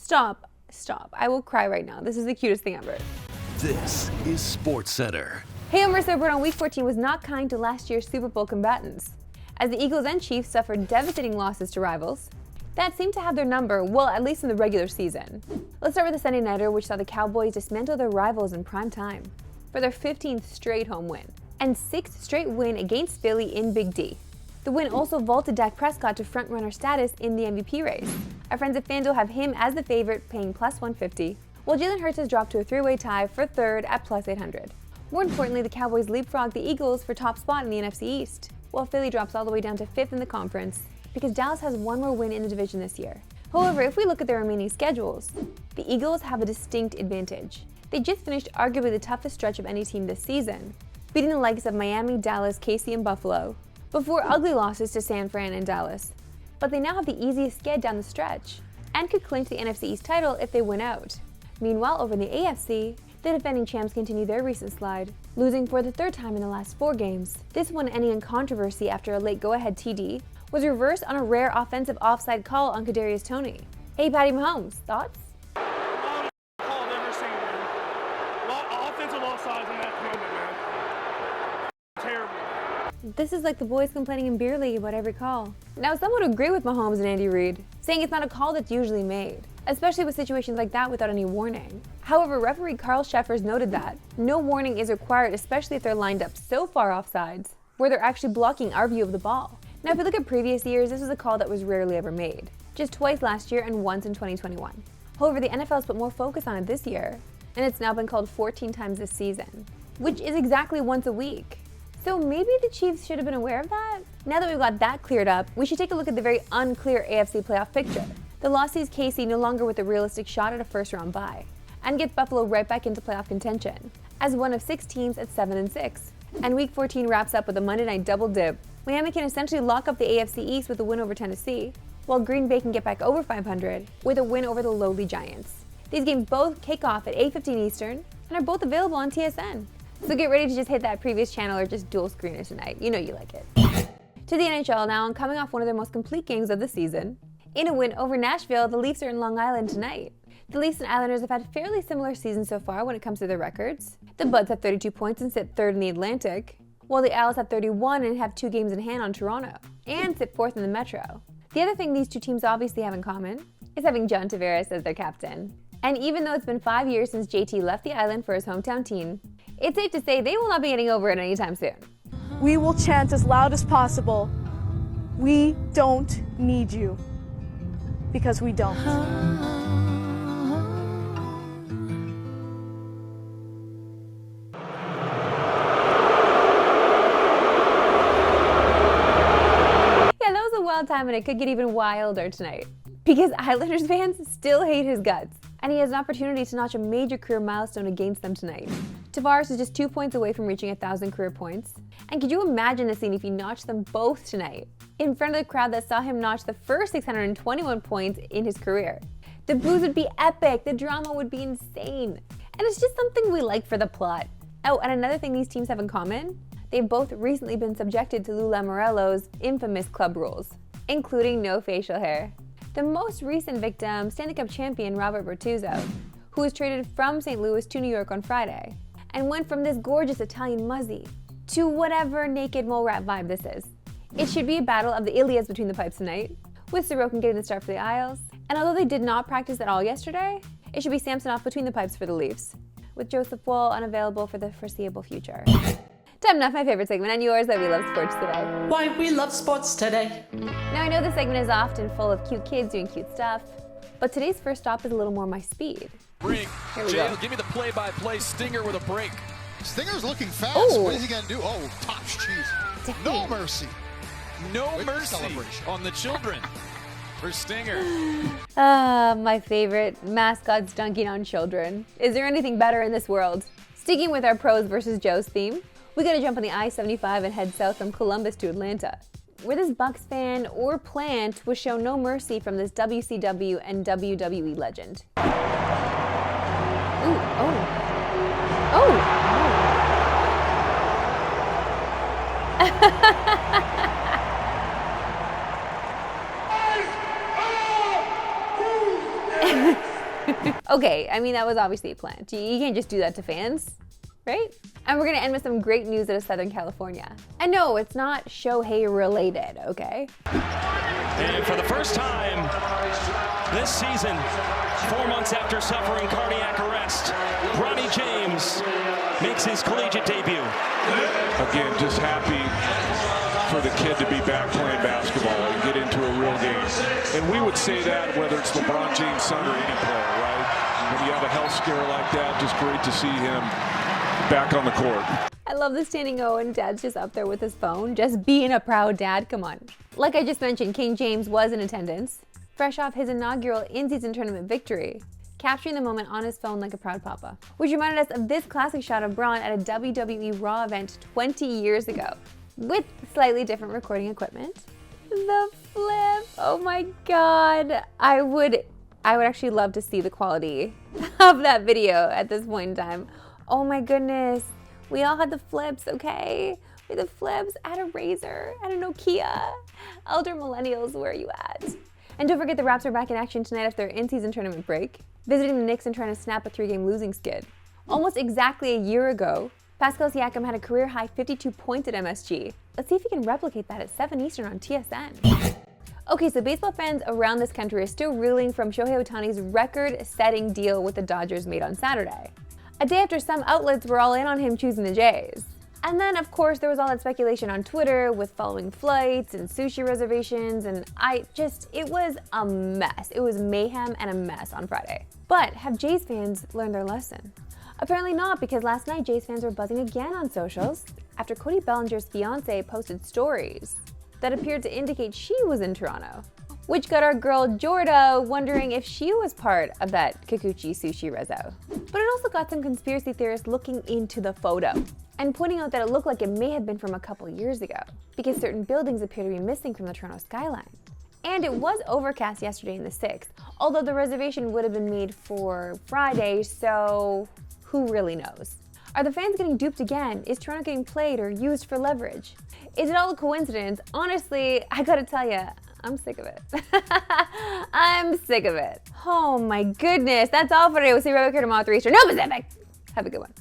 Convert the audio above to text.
Stop. I will cry right now. This is the cutest thing ever. This is SportsCenter. Hey, Homer Soper on Week 14 was not kind to last year's Super Bowl combatants, as the Eagles and Chiefs suffered devastating losses to rivals that seemed to have their number, well, at least in the regular season. Let's start with the Sunday Nighter, which saw the Cowboys dismantle their rivals in prime time for their 15th straight home win and 6th straight win against Philly in Big D. The win also vaulted Dak Prescott to frontrunner status in the MVP race. Our friends at FanDuel have him as the favorite, paying plus 150, while Jalen Hurts has dropped to a three-way tie for third at plus 800. More importantly, the Cowboys leapfrog the Eagles for top spot in the NFC East, while Philly drops all the way down to 5th in the conference because Dallas has one more win in the division this year. However, if we look at their remaining schedules, the Eagles have a distinct advantage. They just finished arguably the toughest stretch of any team this season, beating the likes of Miami, Dallas, KC, and Buffalo, before ugly losses to San Fran and Dallas. But they now have the easiest sked down the stretch, and could clinch the NFC East title if they win out. Meanwhile, over in the AFC, the defending champs continue their recent slide, losing for the third time in the last 4 games. This one ending in controversy after a late go-ahead TD was reversed on a rare offensive offside call on Kadarius Toney. Hey, Patty Mahomes, thoughts? Call I've never seen, man. Offensive offsides in that moment, man. Terrible. This is like the boys complaining in beer league about every call. Now, some would agree with Mahomes and Andy Reid, saying it's not a call that's usually made, especially with situations like that without any warning. However, referee Carl Sheffers noted that no warning is required, especially if they're lined up so far offsides, where they're actually blocking our view of the ball. Now, if you look at previous years, this was a call that was rarely ever made, just twice last year and once in 2021. However, the NFL has put more focus on it this year, and it's now been called 14 times this season, which is exactly once a week. So maybe the Chiefs should have been aware of that? Now that we've got that cleared up, we should take a look at the very unclear AFC playoff picture. The loss sees KC no longer with a realistic shot at a first-round bye, and gets Buffalo right back into playoff contention, as one of 6 teams at 7-6. And Week 14 wraps up with a Monday night double dip. Miami can essentially lock up the AFC East with a win over Tennessee, while Green Bay can get back over 500 with a win over the lowly Giants. These games both kick off at 8:15 Eastern and are both available on TSN. So get ready to just hit that previous channel or just dual screeners tonight. You know you like it. To the NHL now, and coming off one of their most complete games of the season. In a win over Nashville, the Leafs are in Long Island tonight. The Leafs and Islanders have had fairly similar seasons so far when it comes to their records. The Buds have 32 points and sit 3rd in the Atlantic, while the Owls have 31 and have 2 games in hand on Toronto, and sit 4th in the Metro. The other thing these two teams obviously have in common is having John Tavares as their captain. And even though it's been 5 years since JT left the island for his hometown team, it's safe to say they will not be getting over it anytime soon. We will chant as loud as possible, "We don't need you," because we don't. Wild time, and it could get even wilder tonight because Islanders fans still hate his guts, and he has an opportunity to notch a major career milestone against them tonight. Tavares is just 2 points away from reaching 1,000 career points, and could you imagine the scene if he notched them both tonight in front of the crowd that saw him notch the first 621 points in his career? The booze would be epic, the drama would be insane, and it's just something we like for the plot. Oh, and another thing these teams have in common: they've both recently been subjected to Lou Lamoriello's infamous club rules, including no facial hair. The most recent victim, Stanley Cup champion Robert Bortuzzo, who was traded from St. Louis to New York on Friday, and went from this gorgeous Italian muzzy to whatever naked mole rat vibe this is. It should be a battle of the Iliads between the pipes tonight, with Sorokin getting the start for the Isles, and although they did not practice at all yesterday, it should be Samsonov between the pipes for the Leafs, with Joseph Woll unavailable for the foreseeable future. Time enough, my favorite segment, and yours, that we love sports today. Why we love sports today. Now, I know this segment is often full of cute kids doing cute stuff, but today's first stop is a little more my speed. Brink. Here we Jay, go. give me the play-by-play Stinger with a break. Stinger's looking fast. Ooh. What is he going to do? Oh, tops cheese. No mercy. No With mercy celebration. on the children for Stinger. My favorite, mascots dunking on children. Is there anything better in this world? Sticking with our pros versus Joes theme, we gotta jump on the I-75 and head south from Columbus to Atlanta, where this Bucks fan or plant was shown no mercy from this WCW and WWE legend. Ooh, oh. Okay, I mean, that was obviously planned. You can't just do that to fans, right? And we're gonna end with some great news out of Southern California. And no, it's not Shohei related, okay? And for the first time this season, 4 months after suffering cardiac arrest, Bronny James makes his collegiate debut. Again, just happy for the kid to be back playing basketball and get into a real game. And we would say that whether it's LeBron James' son or any player, right? When you have a health scare like that, just great to see him back on the court. I love the standing O and Dad's just up there with his phone, just being a proud dad, come on. Like I just mentioned, King James was in attendance, fresh off his inaugural in-season tournament victory, capturing the moment on his phone like a proud papa. Which reminded us of this classic shot of Braun at a WWE Raw event 20 years ago, with slightly different recording equipment. The flip, oh my God. I would actually love to see the quality of that video at this point in time. Oh my goodness. We all had the flips, okay? We had the flips at a Razor, at a Nokia. Elder millennials, where are you at? And don't forget the Raps are back in action tonight after their in-season tournament break, visiting the Knicks and trying to snap a 3-game losing skid. Almost exactly a year ago, Pascal Siakam had a career-high 52 points at MSG. Let's see if he can replicate that at 7 Eastern on TSN. Okay, so baseball fans around this country are still reeling from Shohei Otani's record-setting deal with the Dodgers made on Saturday, a day after some outlets were all in on him choosing the Jays. And then, of course, there was all that speculation on Twitter with following flights and sushi reservations, and it was a mess. It was mayhem and a mess on Friday. But have Jays fans learned their lesson? Apparently not, because last night Jays fans were buzzing again on socials after Cody Bellinger's fiance posted stories that appeared to indicate she was in Toronto, which got our girl Jorda wondering if she was part of that Kikuchi sushi rezo. But it also got some conspiracy theorists looking into the photo and pointing out that it looked like it may have been from a couple years ago, because certain buildings appear to be missing from the Toronto skyline. And it was overcast yesterday in the 6th, although the reservation would have been made for Friday, so who really knows? Are the fans getting duped again? Is Toronto getting played or used for leverage? Is it all a coincidence? Honestly, I gotta tell you, I'm sick of it. I'm sick of it. Oh my goodness, that's all for today. We'll see you right back here tomorrow at 3 Eastern. No Pacific! Have a good one.